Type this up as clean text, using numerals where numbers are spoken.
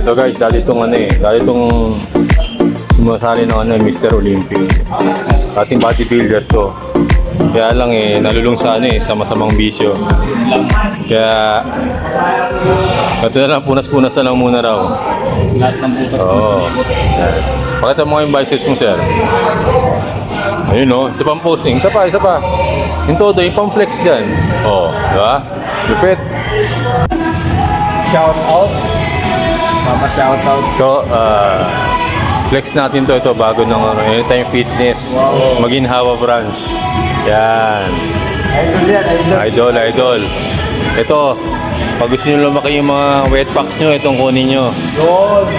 So guys, dali itong sumasali ng Mr. Olympics. Ating bodybuilder to. Kaya lang nalulung sa sa masamang bisyo. Kaya ito na lang, punas-punas na lang muna raw. Lahat ng butas. Oo. Pakita mo yung biceps mo, sir. Ayun isa pang posing. Isa pa. Yung todo, yung pang flex dyan. Diba? Lupit. Shout out. Papa shout out. So, flex natin ito bago ng Anytime Fitness. Wow. Maginhawa branch. Yan. Idol yan, Idol. Ito, pag gusto nyo lumaki yung mga wet packs nyo, itong kunin nyo. Yun.